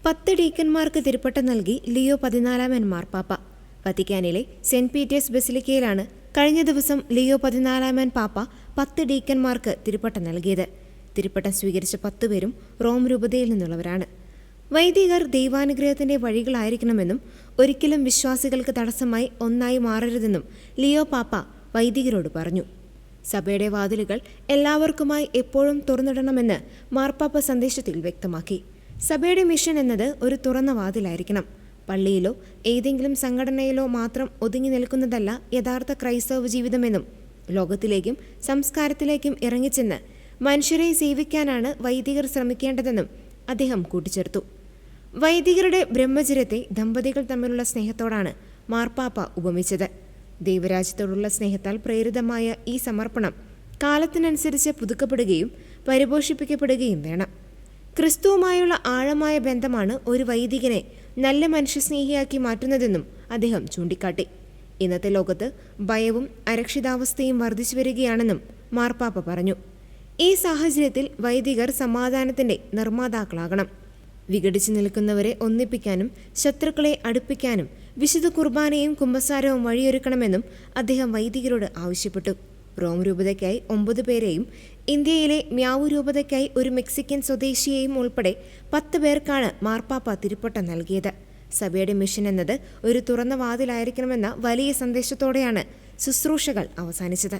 10 ഡീക്കന്മാർക്ക് തിരുപ്പട്ടം നൽകി ലിയോ 14 മാർപ്പാപ്പ. വത്തിക്കാനിലെ saint Peter's ബസിലിക്കയിലാണ് കഴിഞ്ഞ ദിവസം ലിയോ 14 പാപ്പ 10 ഡീക്കന്മാർക്ക് തിരുപ്പട്ടം നൽകിയത്. തിരുപ്പട്ടം സ്വീകരിച്ച 10 പേരും റോം രൂപതയിൽ നിന്നുള്ളവരാണ്. വൈദികർ ദൈവാനുഗ്രഹത്തിന്റെ വഴികളായിരിക്കണമെന്നും ഒരിക്കലും വിശ്വാസികൾക്ക് തടസ്സമായി ഒന്നായി മാറരുതെന്നും ലിയോ പാപ്പ വൈദികരോട് പറഞ്ഞു. സഭയുടെ വാതിലുകൾ എല്ലാവർക്കുമായി എപ്പോഴും തുറന്നിടണമെന്ന് മാർപ്പാപ്പ സന്ദേശത്തിൽ വ്യക്തമാക്കി. സഭയുടെ മിഷൻ എന്നത് ഒരു തുറന്ന വാതിലായിരിക്കണം. പള്ളിയിലോ ഏതെങ്കിലും സംഘടനയിലോ മാത്രം ഒതുങ്ങി നിൽക്കുന്നതല്ല യഥാർത്ഥ ക്രൈസ്തവ ജീവിതമെന്നും ലോകത്തിലേക്കും സംസ്കാരത്തിലേക്കും ഇറങ്ങിച്ചെന്ന് മനുഷ്യരെ സേവിക്കാനാണ് വൈദികർ ശ്രമിക്കേണ്ടതെന്നും അദ്ദേഹം കൂട്ടിച്ചേർത്തു. വൈദികരുടെ ബ്രഹ്മചര്യത്തെ ദമ്പതികൾ തമ്മിലുള്ള സ്നേഹത്തോടാണ് മാർപ്പാപ്പ ഉപമിച്ചത്. ദൈവരാജ്യത്തോടുള്ള സ്നേഹത്താൽ പ്രേരിതമായ ഈ സമർപ്പണം കാലത്തിനനുസരിച്ച് പുതുക്കപ്പെടുകയും പരിപോഷിപ്പിക്കപ്പെടുകയും വേണം. ക്രിസ്തുവുമായുള്ള ആഴമായ ബന്ധമാണ് ഒരു വൈദികനെ നല്ല മനുഷ്യസ്നേഹിയാക്കി മാറ്റുന്നതെന്നും അദ്ദേഹം ചൂണ്ടിക്കാട്ടി. ഇന്നത്തെ ലോകത്ത് ഭയവും അരക്ഷിതാവസ്ഥയും വർദ്ധിച്ചു വരികയാണെന്നും മാർപ്പാപ്പ പറഞ്ഞു. ഈ സാഹചര്യത്തിൽ വൈദികർ സമാധാനത്തിന്റെ നിർമ്മാതാക്കളാകണം. വിഘടിച്ചു നിൽക്കുന്നവരെ ഒന്നിപ്പിക്കാനും ശത്രുക്കളെ അടുപ്പിക്കാനും വിശുദ്ധ കുർബാനയും കുമ്പസാരവും വഴിയൊരുക്കണമെന്നും അദ്ദേഹം വൈദികരോട് ആവശ്യപ്പെട്ടു. റോം രൂപതയ്ക്കായി 9 പേരെയും ഇന്ത്യയിലെ മ്യാവു രൂപതയ്ക്കായി ഒരു മെക്സിക്കൻ സ്വദേശിയെയും ഉൾപ്പെടെ 10 പേർക്കാണ് മാർപ്പാപ്പ തിരുപ്പട്ടം നൽകിയത്. സഭയുടെ മിഷൻ എന്നത് ഒരു തുറന്ന വാതിലായിരിക്കണമെന്ന വലിയ സന്ദേശത്തോടെയാണ് ശുശ്രൂഷകൾ അവസാനിച്ചത്.